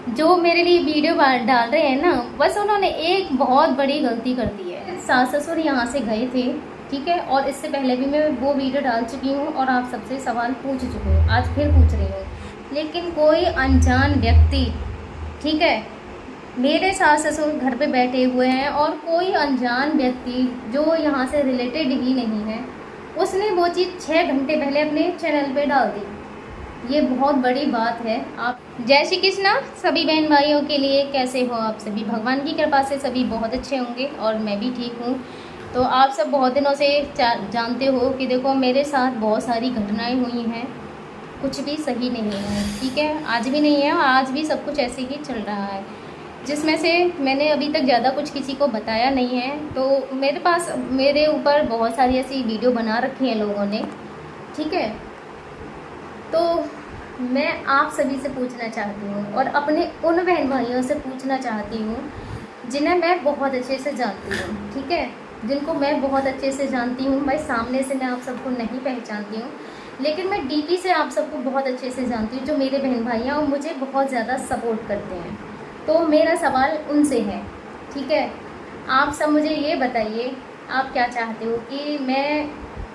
जो मेरे लिए वीडियो डाल रहे हैं ना, बस उन्होंने एक बहुत बड़ी गलती कर दी है। सास ससुर यहाँ से गए थे, ठीक है, और इससे पहले भी मैं वो वीडियो डाल चुकी हूँ और आप सबसे सवाल पूछ चुकी हूँ, आज फिर पूछ रही हूँ। लेकिन कोई अनजान व्यक्ति, ठीक है, मेरे सास ससुर घर पे बैठे हुए हैं और कोई अनजान व्यक्ति जो यहाँ से रिलेटेड ही नहीं है, उसने वो चीज़ 6 घंटे पहले अपने चैनल पे डाल दी। ये बहुत बड़ी बात है। आप जय श्री कृष्णा सभी बहन भाइयों के लिए। कैसे हो आप सभी? भगवान की कृपा से सभी बहुत अच्छे होंगे और मैं भी ठीक हूँ। तो आप सब बहुत दिनों से जानते हो कि देखो मेरे साथ बहुत सारी घटनाएं हुई हैं, कुछ भी सही नहीं है, ठीक है, आज भी नहीं है, आज भी सब कुछ ऐसे ही चल रहा है, जिसमें से मैंने अभी तक ज़्यादा कुछ किसी को बताया नहीं है। तो मेरे ऊपर बहुत सारी ऐसी वीडियो बना रखी हैं लोगों ने, ठीक है। तो मैं आप सभी से पूछना चाहती हूँ और अपने उन बहन भाइयों से पूछना चाहती हूँ जिन्हें मैं बहुत अच्छे से जानती हूँ, ठीक है, जिनको मैं बहुत अच्छे से जानती हूँ। भाई सामने से मैं आप सबको नहीं पहचानती हूँ, लेकिन मैं डीपी से आप सबको बहुत अच्छे से जानती हूँ, जो मेरे बहन भाई हैं और मुझे बहुत ज़्यादा सपोर्ट करते हैं। तो मेरा सवाल उनसे है, ठीक है, आप सब मुझे ये बताइए, आप क्या चाहते हो कि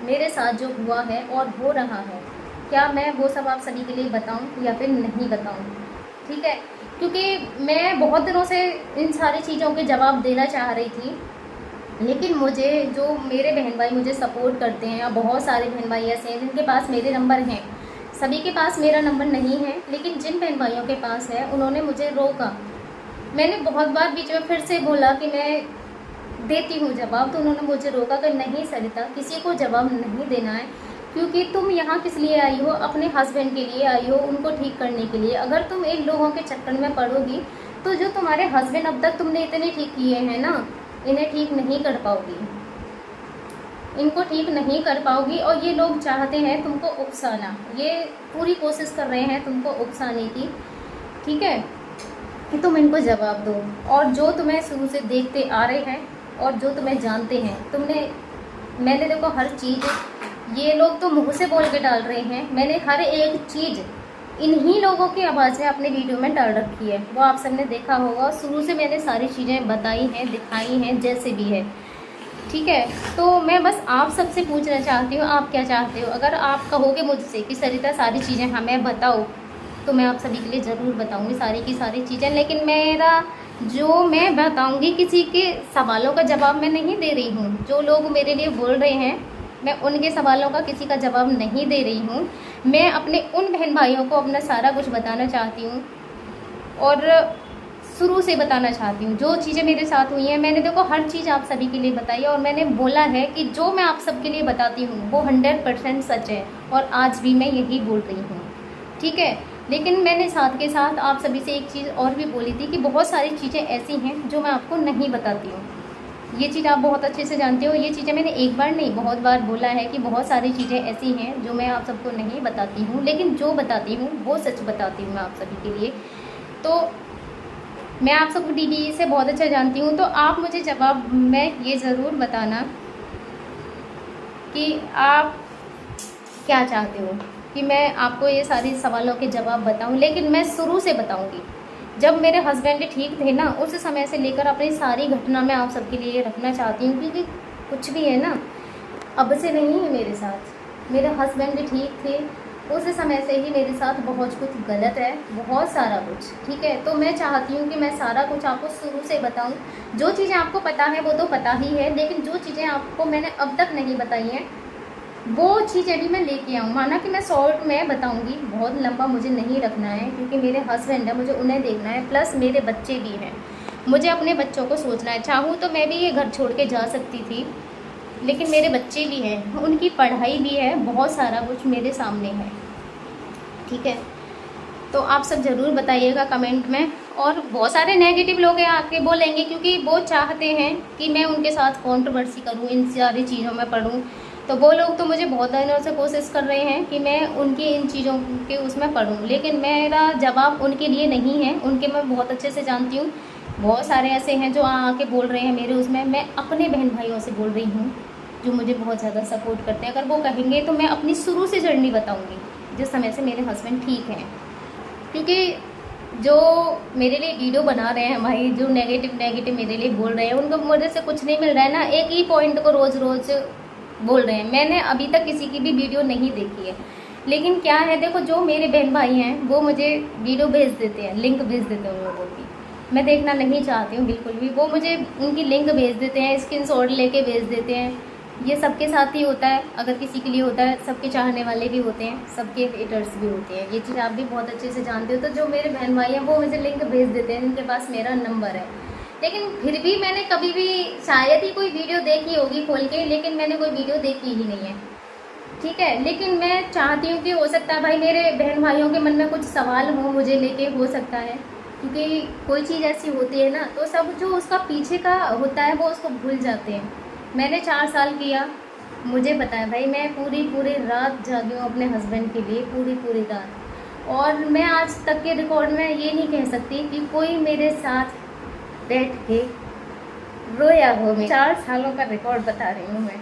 मेरे साथ जो हुआ है और हो रहा है, क्या मैं वो सब आप सभी के लिए बताऊं या फिर नहीं बताऊं, ठीक है। क्योंकि मैं बहुत दिनों से इन सारी चीज़ों के जवाब देना चाह रही थी, लेकिन मुझे जो मेरे बहन भाई मुझे सपोर्ट करते हैं, या बहुत सारे बहन भाई ऐसे हैं जिनके पास मेरे नंबर हैं, सभी के पास मेरा नंबर नहीं है, लेकिन जिन बहन भाइयों के पास है उन्होंने मुझे रोका। मैंने बहुत बार बीच में फिर से बोला कि मैं देती हूँ जवाब, तो उन्होंने मुझे रोका कि नहीं सरिता, किसी को जवाब नहीं देना है, क्योंकि तुम यहाँ किस लिए आई हो? अपने हस्बैंड के लिए आई हो, उनको ठीक करने के लिए। अगर तुम इन लोगों के चक्कर में पड़ोगी तो जो तुम्हारे हस्बैंड अब तक तुमने इतने ठीक किए हैं ना, इन्हें ठीक नहीं कर पाओगी, इनको ठीक नहीं कर पाओगी। और ये लोग चाहते हैं तुमको उकसाना, ये पूरी कोशिश कर रहे हैं तुमको उकसाने की, ठीक है, कि तुम इनको जवाब दो। और जो तुम्हें शुरू से देखते आ रहे हैं और जो तुम्हें जानते हैं, मैंने देखो हर चीज़, ये लोग तो मुंह से बोल के डाल रहे हैं, मैंने हर एक चीज़ इन्हीं लोगों की आवाज़ में अपने वीडियो में डाल रखी है, वो आप सबने देखा होगा। शुरू से मैंने सारी चीज़ें बताई हैं, दिखाई हैं, जैसे भी है, ठीक है। तो मैं बस आप सबसे पूछना चाहती हूँ, आप क्या चाहते हो? अगर आप कहोगे मुझसे कि सरिता सारी चीज़ें हमें बताओ, तो मैं आप सभी के लिए ज़रूर बताऊँगी सारी की सारी चीज़ें। लेकिन जो मैं बताऊँगी, किसी के सवालों का जवाब मैं नहीं दे रही हूँ। जो लोग मेरे लिए बोल रहे हैं, मैं उनके सवालों का किसी का जवाब नहीं दे रही हूँ। मैं अपने उन बहन भाइयों को अपना सारा कुछ बताना चाहती हूँ और शुरू से बताना चाहती हूँ। जो चीज़ें मेरे साथ हुई हैं, मैंने देखो हर चीज़ आप सभी के लिए बताई है, और मैंने बोला है कि जो मैं आप सबके लिए बताती हूँ वो 100% सच है, और आज भी मैं यही बोल रही हूँ, ठीक है। लेकिन मैंने साथ के साथ आप सभी से एक चीज़ और भी बोली थी कि बहुत सारी चीज़ें ऐसी हैं जो मैं आपको नहीं बताती हूँ। ये चीज़ आप बहुत अच्छे से जानते हो। ये चीज़ें मैंने एक बार नहीं, बहुत बार बोला है कि बहुत सारी चीज़ें ऐसी हैं जो मैं आप सबको नहीं बताती हूँ, लेकिन जो बताती हूँ वो सच बताती हूँ मैं आप सभी के लिए। तो मैं आप सबको डीबी से बहुत अच्छा जानती हूँ, तो आप मुझे जवाब में ये ज़रूर बताना कि आप क्या चाहते हो कि मैं आपको ये सारी सवालों के जवाब बताऊँ। लेकिन मैं शुरू से बताऊँगी, जब मेरे हस्बैंड ठीक थे ना, उस समय से लेकर अपनी सारी घटना मैं आप सबके लिए रखना चाहती हूँ। क्योंकि कुछ भी है ना, अब से नहीं है मेरे साथ, मेरे हस्बैंड ठीक थे उस समय से ही मेरे साथ बहुत कुछ गलत है, बहुत सारा कुछ, ठीक है। तो मैं चाहती हूँ कि मैं सारा कुछ आपको शुरू से बताऊँ। जो चीज़ें आपको पता है वो तो पता ही है, लेकिन जो चीज़ें आपको मैंने अब तक नहीं बताई हैं वो चीज़ें भी मैं लेके आऊँ। माना कि मैं शॉर्ट में बताऊँगी, बहुत लंबा मुझे नहीं रखना है, क्योंकि मेरे हस्बैंड है, मुझे उन्हें देखना है, प्लस मेरे बच्चे भी हैं, मुझे अपने बच्चों को सोचना है। चाहूँ तो मैं भी ये घर छोड़ के जा सकती थी, लेकिन मेरे बच्चे भी हैं, उनकी पढ़ाई भी है, बहुत सारा कुछ मेरे सामने है, ठीक है। तो आप सब ज़रूर बताइएगा कमेंट में। और बहुत सारे नेगेटिव लोग आके बोलेंगे, क्योंकि वो चाहते हैं कि मैं उनके साथ कंट्रोवर्सी करूं, इन सारी चीज़ों में पढ़ूं। तो वो लोग तो मुझे बहुत दिनों से कोशिश कर रहे हैं कि मैं उनकी इन चीज़ों के उसमें पढ़ूं, लेकिन मेरा जवाब उनके लिए नहीं है, उनके मैं बहुत अच्छे से जानती हूँ। बहुत सारे ऐसे हैं जो आके बोल रहे हैं मेरे उसमें, मैं अपने बहन भाइयों से बोल रही हूँ जो मुझे बहुत ज़्यादा सपोर्ट करते हैं। अगर वो कहेंगे तो मैं अपनी शुरू से जर्नी बताऊँगी, जिस समय से मेरे हस्बैंड ठीक हैं। क्योंकि जो मेरे लिए वीडियो बना रहे हैं भाई, जो नेगेटिव मेरे लिए बोल रहे हैं, उनको मुझे से कुछ नहीं मिल रहा है ना, एक ही पॉइंट को रोज़ रोज़ बोल रहे हैं। मैंने अभी तक किसी की भी वीडियो नहीं देखी है, लेकिन क्या है देखो, जो मेरे बहन भाई हैं वो मुझे वीडियो भेज देते हैं, लिंक भेज देते हैं उन लोगों की। मैं देखना नहीं चाहती हूँ बिल्कुल भी, वो मुझे उनकी लिंक भेज देते हैं, स्क्रीनशॉट लेके भेज देते हैं। ये सबके साथ ही होता है, अगर किसी के लिए होता है, सबके चाहने वाले भी होते हैं, सबके हेटर्स भी होते हैं, ये चीज़ आप भी बहुत अच्छे से जानते हो। तो जो मेरे बहन भाई हैं वो मुझे लिंक भेज देते हैं, जिनके पास मेरा नंबर है, लेकिन फिर भी मैंने कभी भी शायद ही कोई वीडियो देखी होगी खोल के, लेकिन मैंने कोई वीडियो देखी ही नहीं है, ठीक है। लेकिन मैं चाहती हूँ कि हो सकता है भाई मेरे बहन भाइयों के मन में कुछ सवाल हो मुझे लेके, हो सकता है, क्योंकि कोई चीज़ ऐसी होती है ना, तो सब जो उसका पीछे का होता है वो उसको भूल जाते हैं। मैंने 4 साल किया, मुझे पता है भाई, मैं पूरी रात जागी हूँ अपने हस्बैंड के लिए, पूरी रात। और मैं आज तक के रिकॉर्ड में ये नहीं कह सकती कि कोई मेरे साथ बैठ के रोया हो। मैं 4 सालों का रिकॉर्ड बता रही हूँ, मैं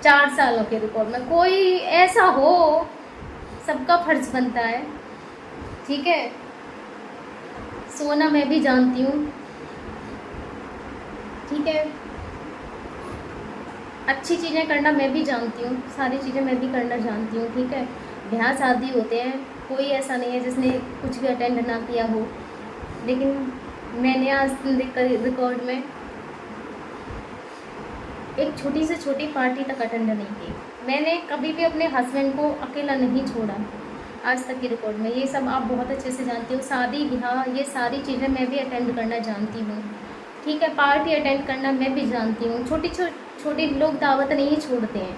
4 सालों के रिकॉर्ड में कोई ऐसा हो, सबका फर्ज बनता है, ठीक है। सोना मैं भी जानती हूँ, ठीक है। अच्छी चीज़ें करना मैं भी जानती हूँ, सारी चीज़ें मैं भी करना जानती हूँ, ठीक है। ब्याह शादी होते हैं, कोई ऐसा नहीं है जिसने कुछ भी अटेंड ना किया हो, लेकिन मैंने आज रिकॉर्ड में एक छोटी से छोटी पार्टी तक अटेंड नहीं की। मैंने कभी भी अपने हस्बैंड को अकेला नहीं छोड़ा आज तक के रिकॉर्ड में, ये सब आप बहुत अच्छे से जानती हो। शादी ब्याह ये सारी चीज़ें मैं भी अटेंड करना जानती हूँ, ठीक है। पार्टी अटेंड करना मैं भी जानती हूँ। छोटे लोग दावत नहीं छोड़ते हैं,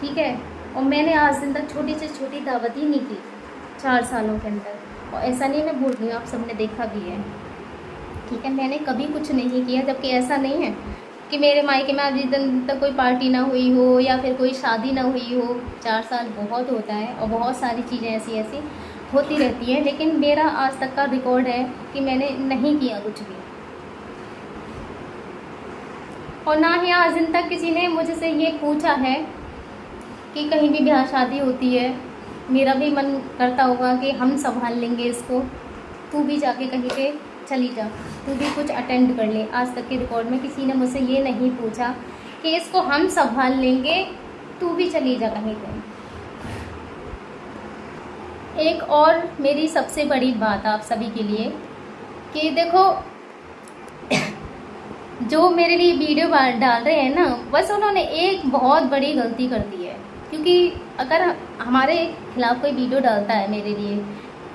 ठीक है। और मैंने आज दिन तक छोटी से छोटी दावत ही नहीं की 4 सालों के अंदर। और ऐसा नहीं मैं बोल रही हूँ, आप सबने देखा भी है, ठीक है। मैंने कभी कुछ नहीं किया, जबकि ऐसा नहीं है कि मेरे मायके में अभी दिन तक कोई पार्टी ना हुई हो या फिर कोई शादी ना हुई हो। 4 साल बहुत होता है और बहुत सारी चीज़ें ऐसी होती रहती हैं, लेकिन मेरा आज तक का रिकॉर्ड है कि मैंने नहीं किया कुछ भी। और ना ही आज दिन तक किसी ने मुझसे ये पूछा है कि कहीं भी ब्याह शादी होती है, मेरा भी मन करता होगा कि हम संभाल लेंगे इसको, तू भी जाके कहीं पे चली जा, तू भी कुछ अटेंड कर ले। आज तक के रिकॉर्ड में किसी ने मुझसे ये नहीं पूछा कि इसको हम संभाल लेंगे, तू भी चली जा कहीं पे। एक और मेरी सबसे बड़ी बात आप सभी के लिए कि देखो, जो मेरे लिए वीडियो डाल रहे हैं ना, बस उन्होंने एक बहुत बड़ी गलती कर दी है। क्योंकि अगर हमारे खिलाफ़ कोई वीडियो डालता है, मेरे लिए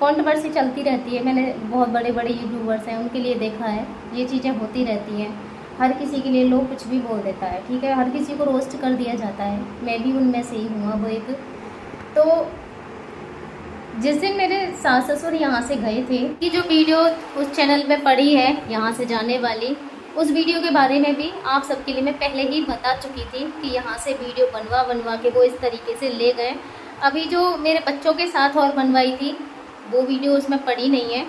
कंट्रोवर्सी चलती रहती है, मैंने बहुत बड़े यूट्यूबर्स हैं उनके लिए देखा है, ये चीज़ें होती रहती हैं। हर किसी के लिए लोग कुछ भी बोल देता है, ठीक है। हर किसी को रोस्ट कर दिया जाता है, मैं भी उनमें से ही हूँ अब एक। तो जिस दिन मेरे सास ससुर यहाँ से गए थे, कि जो वीडियो उस चैनल में पड़ी है यहाँ से जाने वाली, उस वीडियो के बारे में भी आप सबके लिए मैं पहले ही बता चुकी थी कि यहाँ से वीडियो बनवा के वो इस तरीके से ले गए। अभी जो मेरे बच्चों के साथ और बनवाई थी वो वीडियो उसमें पड़ी नहीं है,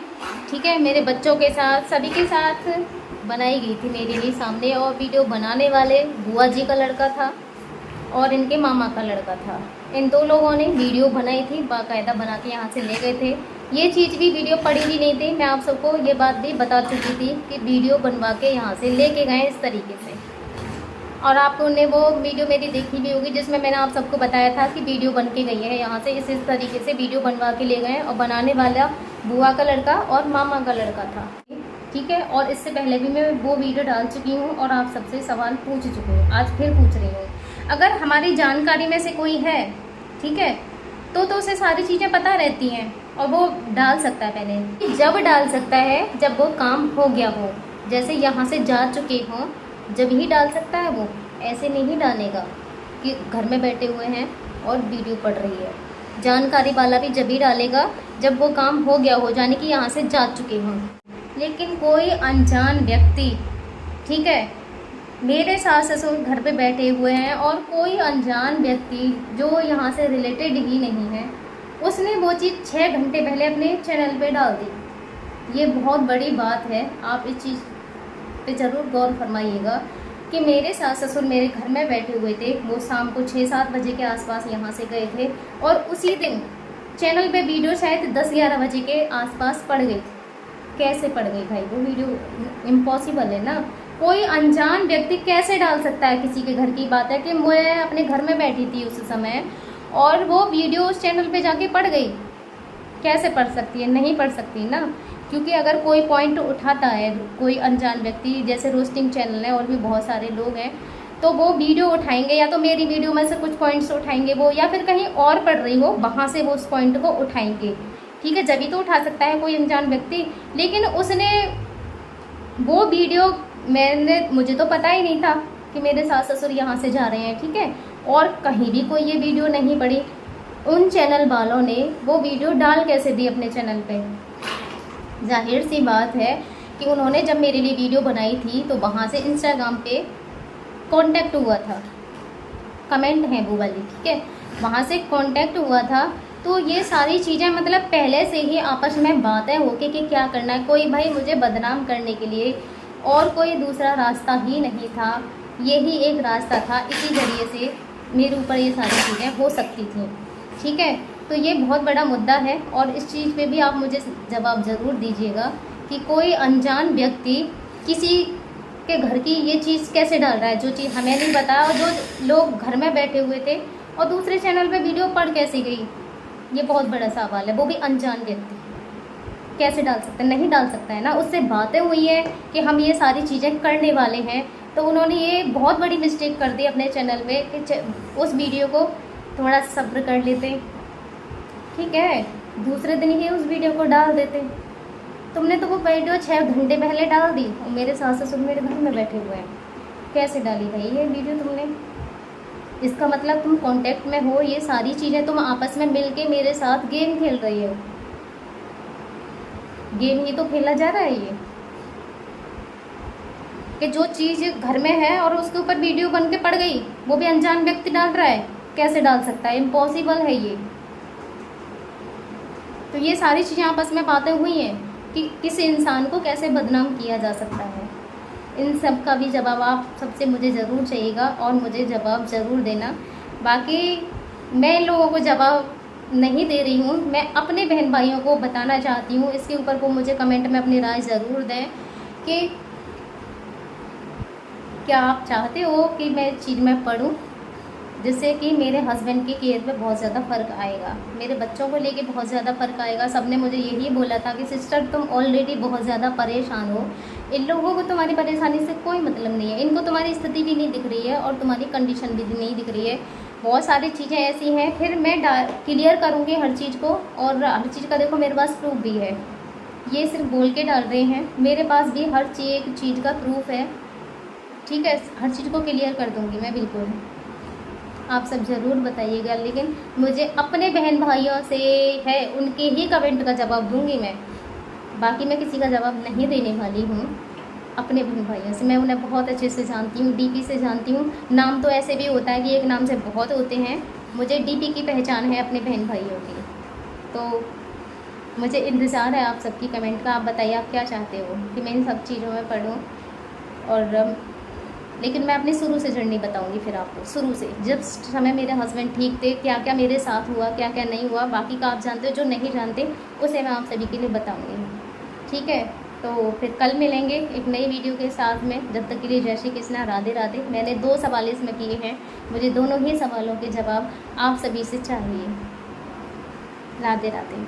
ठीक है। मेरे बच्चों के साथ सभी के साथ बनाई गई थी मेरे लिए सामने, और वीडियो बनाने वाले बुआ जी का लड़का था और इनके मामा का लड़का था। इन 2 लोगों ने वीडियो बनाई थी, बाकायदा बना के यहाँ से ले गए थे। ये चीज़ भी वीडियो पड़ी भी नहीं थी, मैं आप सबको ये बात भी बता चुकी थी कि वीडियो बनवा के यहाँ से लेके गए इस तरीके से। और आपको ने वो वीडियो मेरी देखी भी होगी, जिसमें मैंने आप सबको बताया था कि वीडियो बन के गई है यहाँ से, इस तरीके से वीडियो बनवा के ले गए। और बनाने वाला बुआ का लड़का और मामा का लड़का था, ठीक है। और इससे पहले भी मैं वो वीडियो डाल चुकी हूँ और आप सबसे सवाल पूछ चुकी हूँ, आज फिर पूछ रही हूँ। अगर हमारी जानकारी में से कोई है, ठीक है, तो उसे सारी चीज़ें पता रहती हैं और वो डाल सकता है। पहले जब डाल सकता है जब वो काम हो गया हो, जैसे यहाँ से जा चुके हों, जब ही डाल सकता है वो, ऐसे नहीं डालेगा कि घर में बैठे हुए हैं और वीडियो पड़ रही है। जानकारी वाला भी जब ही डालेगा जब वो काम हो गया हो, यानी कि यहाँ से जा चुके हों। लेकिन कोई अनजान व्यक्ति, ठीक है, मेरे सास ससुर घर पे बैठे हुए हैं और कोई अनजान व्यक्ति जो यहाँ से रिलेटेड ही नहीं है, उसने वो चीज़ 6 घंटे पहले अपने चैनल पे डाल दी। ये बहुत बड़ी बात है, आप इस चीज़ पे ज़रूर गौर फरमाइएगा कि मेरे सास ससुर मेरे घर में बैठे हुए थे। वो शाम को 6-7 बजे के आसपास यहाँ से गए थे और उसी दिन चैनल पे वीडियो शायद 10-11 बजे के आसपास पड़ गई थी, कैसे पड़ गई भाई वो वीडियो? इम्पॉसिबल है ना। कोई अनजान व्यक्ति कैसे डाल सकता है? किसी के घर की बात है कि मैं अपने घर में बैठी थी उस समय और वो वीडियो उस चैनल पे जाके पड़ गई। कैसे पढ़ सकती है? नहीं पढ़ सकती ना, क्योंकि अगर कोई पॉइंट उठाता है कोई अनजान व्यक्ति, जैसे रोस्टिंग चैनल है और भी बहुत सारे लोग हैं, तो वो वीडियो उठाएंगे, या तो मेरी वीडियो में से कुछ पॉइंट्स उठाएंगे वो, या फिर कहीं और पढ़ रही हो वहाँ से वो उस पॉइंट को उठाएंगे। ठीक है, जब भी तो उठा सकता है कोई अनजान व्यक्ति। लेकिन उसने वो वीडियो, मुझे तो पता ही नहीं था कि मेरे सास ससुर यहाँ से जा रहे हैं, ठीक है, और कहीं भी कोई ये वीडियो नहीं पड़ी। उन चैनल वालों ने वो वीडियो डाल कैसे दी अपने चैनल पे? जाहिर सी बात है कि उन्होंने जब मेरे लिए वीडियो बनाई थी तो वहाँ से इंस्टाग्राम पे कांटेक्ट हुआ था, कमेंट है वो वाली, ठीक है, वहाँ से कांटेक्ट हुआ था। तो ये सारी चीज़ें मतलब पहले से ही आपस में बातें होके कि क्या करना है। कोई भाई मुझे बदनाम करने के लिए और कोई दूसरा रास्ता ही नहीं था, यही एक रास्ता था। इसी जरिए से मेरे ऊपर ये सारी चीज़ें हो सकती थी, ठीक है। तो ये बहुत बड़ा मुद्दा है और इस चीज़ पे भी आप मुझे जवाब ज़रूर दीजिएगा कि कोई अनजान व्यक्ति किसी के घर की ये चीज़ कैसे डाल रहा है, जो चीज़ हमें नहीं पता, और जो लोग घर में बैठे हुए थे और दूसरे चैनल पे वीडियो पड़ कैसे गई? ये बहुत बड़ा सवाल है। वो भी अनजान व्यक्ति कैसे डाल सकते हैं? नहीं डाल सकता है ना। उससे बातें हुई है कि हम ये सारी चीज़ें करने वाले हैं, तो उन्होंने ये बहुत बड़ी मिस्टेक कर दी अपने चैनल में कि उस वीडियो को थोड़ा सब्र कर लेते, ठीक है, दूसरे दिन ही उस वीडियो को डाल देते। तुमने तो वो वीडियो 6 घंटे पहले डाल दी और मेरे सास ससुर मेरे घर में बैठे हुए हैं। कैसे डाली भाई ये वीडियो तुमने? इसका मतलब तुम कांटेक्ट में हो, ये सारी चीज़ें तुम आपस में मिल के मेरे साथ गेम खेल रही हो। गेम ही तो खेला जा रहा है ये, कि जो चीज़ घर में है और उसके ऊपर वीडियो बन के पड़ गई, वो भी अनजान व्यक्ति डाल रहा है। कैसे डाल सकता है? इम्पॉसिबल है ये। तो ये सारी चीज़ें आपस में बातें हुई हैं कि किसी इंसान को कैसे बदनाम किया जा सकता है। इन सब का भी जवाब आप सबसे मुझे ज़रूर चाहिएगा और मुझे जवाब ज़रूर देना। बाकी मैं इन लोगों को जवाब नहीं दे रही हूँ, मैं अपने बहन भाइयों को बताना चाहती हूँ। इसके ऊपर वो मुझे कमेंट में अपनी राय ज़रूर दें कि क्या आप चाहते हो कि मैं इस चीज़ में पढ़ूँ, जिससे कि मेरे हस्बैंड की केयर में बहुत ज़्यादा फ़र्क आएगा, मेरे बच्चों को लेके बहुत ज़्यादा फ़र्क आएगा। सबने मुझे यही बोला था कि सिस्टर तुम ऑलरेडी बहुत ज़्यादा परेशान हो, इन लोगों को तुम्हारी परेशानी से कोई मतलब नहीं है, इनको तुम्हारी स्थिति भी नहीं दिख रही है और तुम्हारी कंडीशन भी नहीं दिख रही है। बहुत सारी चीज़ें ऐसी हैं, फिर मैं क्लियर करूँगी हर चीज़ को, और हर चीज़ का देखो मेरे पास प्रूफ भी है। ये सिर्फ बोल के डाल रहे हैं, मेरे पास भी हर एक चीज़ का प्रूफ है, ठीक है। हर चीज़ को क्लियर कर दूँगी मैं, बिल्कुल। आप सब ज़रूर बताइएगा, लेकिन मुझे अपने बहन भाइयों से है, उनके ही कमेंट का जवाब दूंगी मैं। बाकी मैं किसी का जवाब नहीं देने वाली हूँ। अपने बहन भाइयों से मैं उन्हें बहुत अच्छे से जानती हूँ, डीपी से जानती हूँ। नाम तो ऐसे भी होता है कि एक नाम से बहुत होते हैं, मुझे डीपी की पहचान है अपने बहन भाइयों की। तो मुझे इंतज़ार है आप सबकी कमेंट का। आप बताइए आप क्या चाहते हो कि मैं इन सब चीज़ों में पढ़ूँ, और लेकिन मैं अपनी शुरू से जर्नी बताऊंगी फिर आपको, शुरू से, जब समय मेरे हस्बैंड ठीक थे, क्या क्या मेरे साथ हुआ, क्या क्या नहीं हुआ। बाकी का आप जानते हो, जो नहीं जानते उसे मैं आप सभी के लिए बताऊंगी, ठीक है। तो फिर कल मिलेंगे एक नई वीडियो के साथ में। जब तक के लिए जय श्री कृष्णा, राधे राधे। मैंने 2 सवाल इसमें किए हैं, मुझे दोनों ही सवालों के जवाब आप सभी से चाहिए। राधे राधे।